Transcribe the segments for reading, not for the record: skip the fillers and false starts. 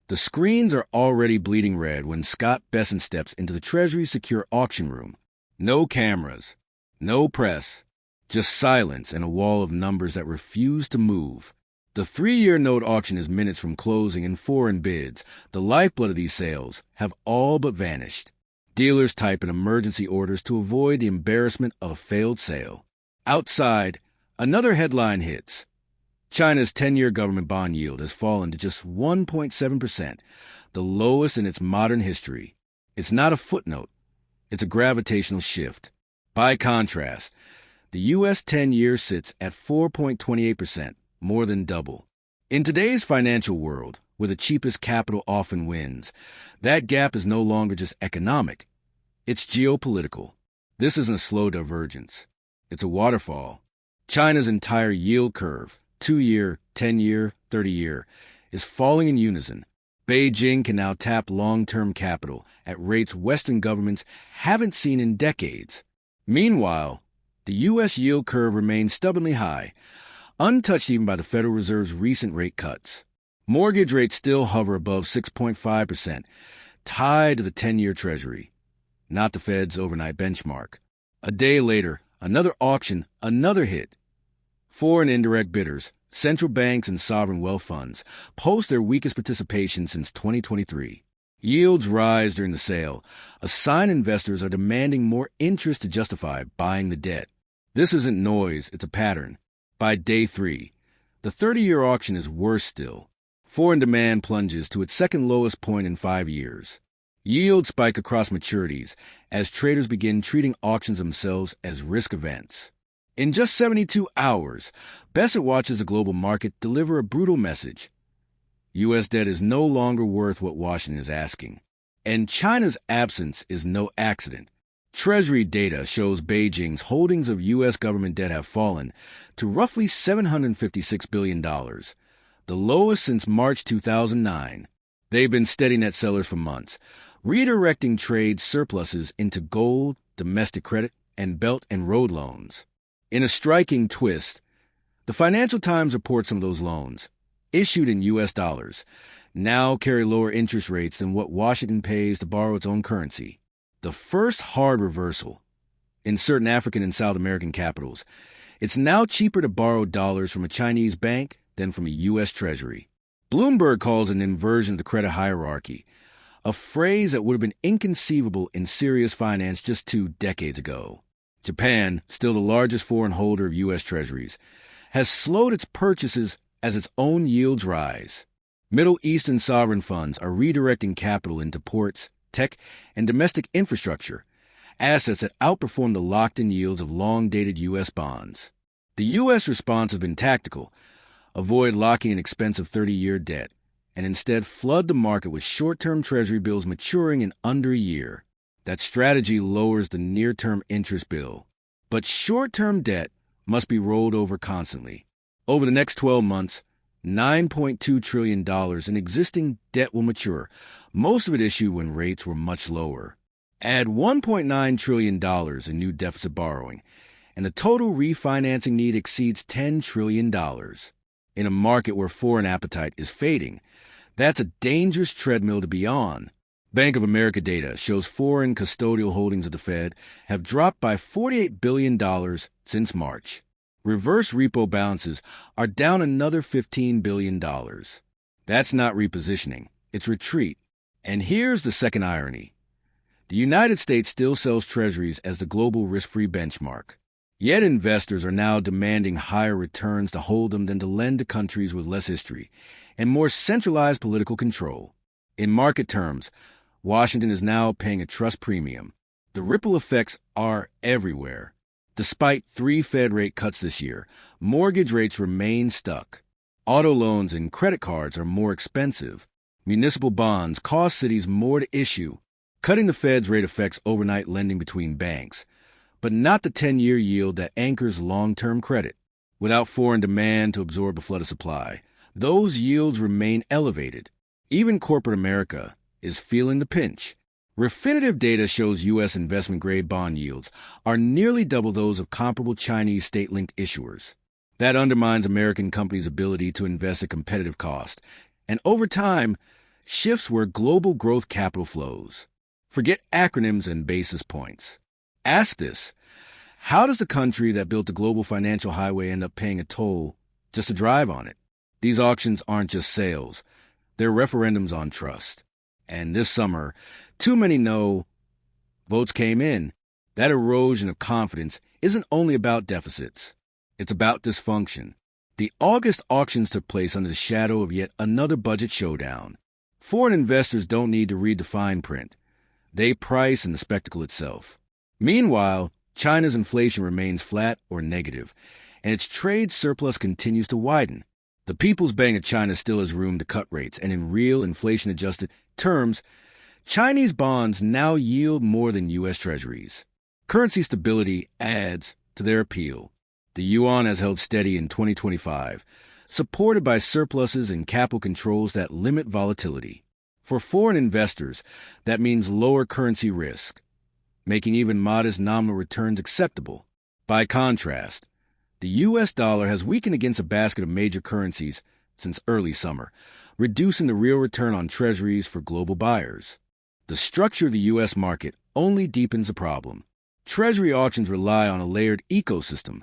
The screens are already bleeding red when Scott Besson steps into the Treasury secure auction room. No cameras, no press, just silence and a wall of numbers that refuse to move. The 3-year note auction is minutes from closing, and foreign bids, the lifeblood of these sales, have all but vanished. Dealers type in emergency orders to avoid the embarrassment of a failed sale. Outside, another headline hits. China's 10-year government bond yield has fallen to just 1.7%, the lowest in its modern history. It's not a footnote. It's a gravitational shift. By contrast, the U.S. 10-year sits at 4.28%, more than double. In today's financial world, where the cheapest capital often wins, that gap is no longer just economic. It's geopolitical. This isn't a slow divergence. It's a waterfall. China's entire yield curve, 2-year, 10-year, 30-year, is falling in unison. Beijing can now tap long-term capital at rates Western governments haven't seen in decades. Meanwhile, the U.S. yield curve remains stubbornly high, untouched even by the Federal Reserve's recent rate cuts. Mortgage rates still hover above 6.5%, tied to the 10-year Treasury, not the Fed's overnight benchmark. A day later, another auction, another hit. Foreign indirect bidders, central banks and sovereign wealth funds, post their weakest participation since 2023. Yields rise during the sale, a sign investors are demanding more interest to justify buying the debt. This isn't noise, it's a pattern. By day 3, the 30-year auction is worse still. Foreign demand plunges to its second lowest point in 5 years. Yields spike across maturities as traders begin treating auctions themselves as risk events. In just 72 hours, Besson watches the global market deliver a brutal message. U.S. debt is no longer worth what Washington is asking. And China's absence is no accident. Treasury data shows Beijing's holdings of U.S. government debt have fallen to roughly $756 billion, the lowest since March 2009. They've been steady net sellers for months, redirecting trade surpluses into gold, domestic credit, and Belt and Road loans. In a striking twist, the Financial Times reports some of those loans, issued in U.S. dollars, now carry lower interest rates than what Washington pays to borrow its own currency. The first hard reversal. In certain African and South American capitals, it's now cheaper to borrow dollars from a Chinese bank than from a U.S. Treasury. Bloomberg calls it an inversion of the credit hierarchy, a phrase that would have been inconceivable in serious finance just 2 decades ago. Japan, still the largest foreign holder of U.S. Treasuries, has slowed its purchases as its own yields rise. Middle Eastern sovereign funds are redirecting capital into ports, tech, and domestic infrastructure, assets that outperform the locked-in yields of long-dated U.S. bonds. The U.S. response has been tactical: avoid locking in expensive 30-year debt, and instead flood the market with short-term Treasury bills maturing in under a year. That strategy lowers the near-term interest bill. But short-term debt must be rolled over constantly. Over the next 12 months, $9.2 trillion in existing debt will mature, most of it issued when rates were much lower. Add $1.9 trillion in new deficit borrowing, and the total refinancing need exceeds $10 trillion. In a market where foreign appetite is fading, that's a dangerous treadmill to be on. Bank of America data shows foreign custodial holdings of the Fed have dropped by $48 billion since March. Reverse repo balances are down another $15 billion. That's not repositioning, it's retreat. And here's the second irony. The United States still sells Treasuries as the global risk-free benchmark. Yet investors are now demanding higher returns to hold them than to lend to countries with less history and more centralized political control. In market terms, Washington is now paying a trust premium. The ripple effects are everywhere. Despite 3 Fed rate cuts this year, mortgage rates remain stuck. Auto loans and credit cards are more expensive. Municipal bonds cost cities more to issue. Cutting the Fed's rate affects overnight lending between banks, but not the 10-year yield that anchors long-term credit. Without foreign demand to absorb a flood of supply, those yields remain elevated. Even corporate America is feeling the pinch. Refinitiv data shows U.S. investment-grade bond yields are nearly double those of comparable Chinese state-linked issuers. That undermines American companies' ability to invest at competitive cost, and over time, shifts where global growth capital flows. Forget acronyms and basis points. Ask this: how does the country that built the global financial highway end up paying a toll just to drive on it? These auctions aren't just sales, they're referendums on trust. And this summer, too many no votes came in. That erosion of confidence isn't only about deficits, it's about dysfunction. The August auctions took place under the shadow of yet another budget showdown. Foreign investors don't need to read the fine print. They price in the spectacle itself. Meanwhile, China's inflation remains flat or negative, and its trade surplus continues to widen. The People's Bank of China still has room to cut rates, and in real inflation-adjusted terms, Chinese bonds now yield more than U.S. Treasuries. Currency stability adds to their appeal. The yuan has held steady in 2025, supported by surpluses and capital controls that limit volatility. For foreign investors, that means lower currency risk, making even modest nominal returns acceptable. By contrast, the U.S. dollar has weakened against a basket of major currencies since early summer, reducing the real return on treasuries for global buyers. The structure of the U.S. market only deepens the problem. Treasury auctions rely on a layered ecosystem: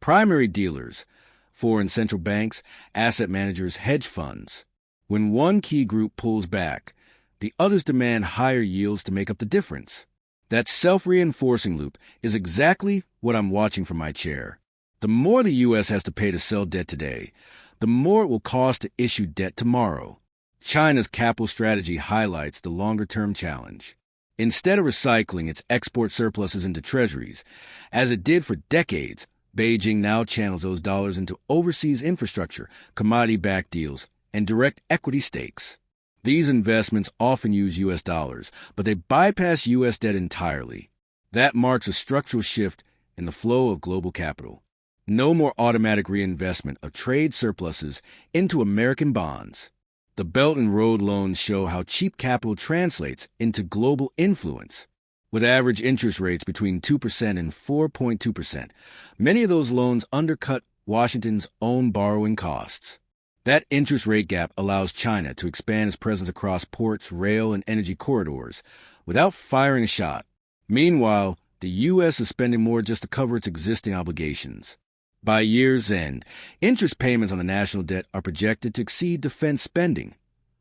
primary dealers, foreign central banks, asset managers, hedge funds. When one key group pulls back, the others demand higher yields to make up the difference. That self-reinforcing loop is exactly what I'm watching from my chair. The more the U.S. has to pay to sell debt today, the more it will cost to issue debt tomorrow. China's capital strategy highlights the longer-term challenge. Instead of recycling its export surpluses into treasuries, as it did for decades, Beijing now channels those dollars into overseas infrastructure, commodity-backed deals, and direct equity stakes. These investments often use U.S. dollars, but they bypass U.S. debt entirely. That marks a structural shift in the flow of global capital. No more automatic reinvestment of trade surpluses into American bonds. The Belt and Road loans show how cheap capital translates into global influence. With average interest rates between 2% and 4.2%, many of those loans undercut Washington's own borrowing costs. That interest rate gap allows China to expand its presence across ports, rail, and energy corridors without firing a shot. Meanwhile, the U.S. is spending more just to cover its existing obligations. By year's end, interest payments on the national debt are projected to exceed defense spending,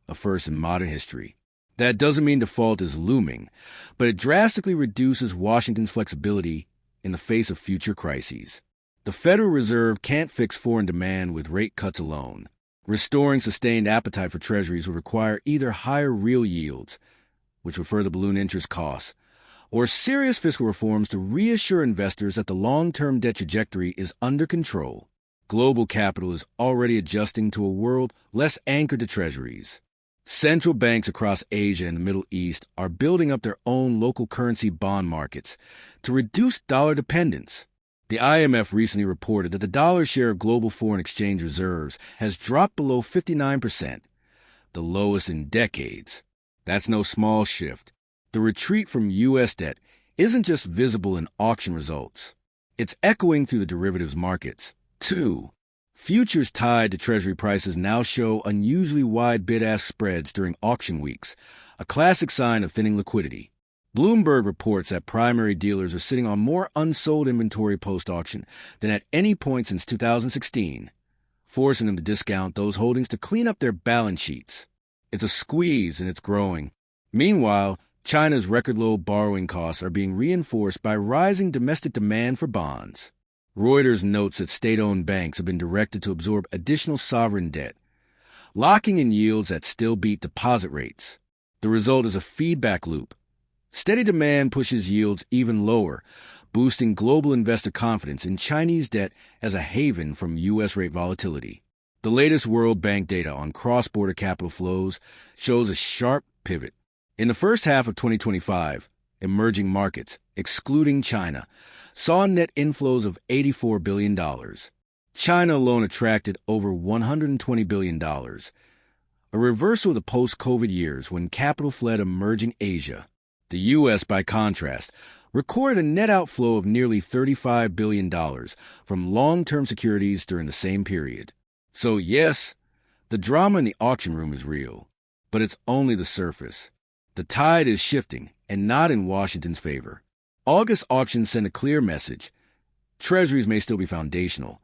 a first in modern history. That doesn't mean default is looming, but it drastically reduces Washington's flexibility in the face of future crises. The Federal Reserve can't fix foreign demand with rate cuts alone. Restoring sustained appetite for treasuries would require either higher real yields, which would further balloon interest costs, or serious fiscal reforms to reassure investors that the long-term debt trajectory is under control. Global capital is already adjusting to a world less anchored to treasuries. Central banks across Asia and the Middle East are building up their own local currency bond markets to reduce dollar dependence. The IMF recently reported that the dollar's share of global foreign exchange reserves has dropped below 59%, the lowest in decades. That's no small shift. The retreat from U.S. debt isn't just visible in auction results. It's echoing through the derivatives markets, too. Futures tied to Treasury prices now show unusually wide bid-ask spreads during auction weeks, a classic sign of thinning liquidity. Bloomberg reports that primary dealers are sitting on more unsold inventory post-auction than at any point since 2016, forcing them to discount those holdings to clean up their balance sheets. It's a squeeze, and it's growing. Meanwhile, China's record-low borrowing costs are being reinforced by rising domestic demand for bonds. Reuters notes that state-owned banks have been directed to absorb additional sovereign debt, locking in yields that still beat deposit rates. The result is a feedback loop. Steady demand pushes yields even lower, boosting global investor confidence in Chinese debt as a haven from U.S. rate volatility. The latest World Bank data on cross-border capital flows shows a sharp pivot. In the first half of 2025, emerging markets, excluding China, saw net inflows of $84 billion. China alone attracted over $120 billion, a reversal of the post-COVID years when capital fled emerging Asia. The U.S., by contrast, recorded a net outflow of nearly $35 billion from long-term securities during the same period. So yes, the drama in the auction room is real. But it's only the surface. The tide is shifting, and not in Washington's favor. August auctions send a clear message. Treasuries may still be foundational,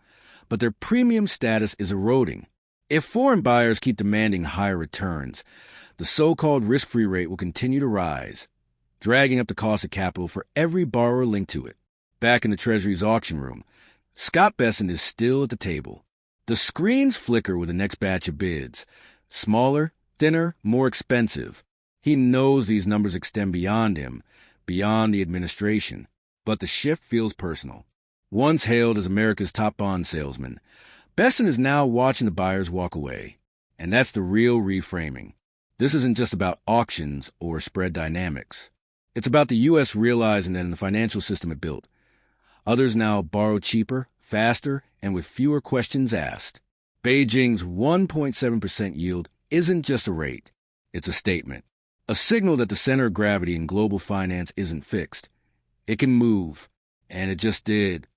but their premium status is eroding. If foreign buyers keep demanding higher returns, the so-called risk-free rate will continue to rise, dragging up the cost of capital for every borrower linked to it. Back in the Treasury's auction room, Scott Besson is still at the table. The screens flicker with the next batch of bids. Smaller, thinner, more expensive. He knows these numbers extend beyond him, beyond the administration. But the shift feels personal. Once hailed as America's top bond salesman, Besson is now watching the buyers walk away. And that's the real reframing. This isn't just about auctions or spread dynamics. It's about the U.S. realizing that in the financial system it built, others now borrow cheaper, faster, and with fewer questions asked. Beijing's 1.7% yield isn't just a rate. It's a statement. A signal that the center of gravity in global finance isn't fixed. It can move, and it just did.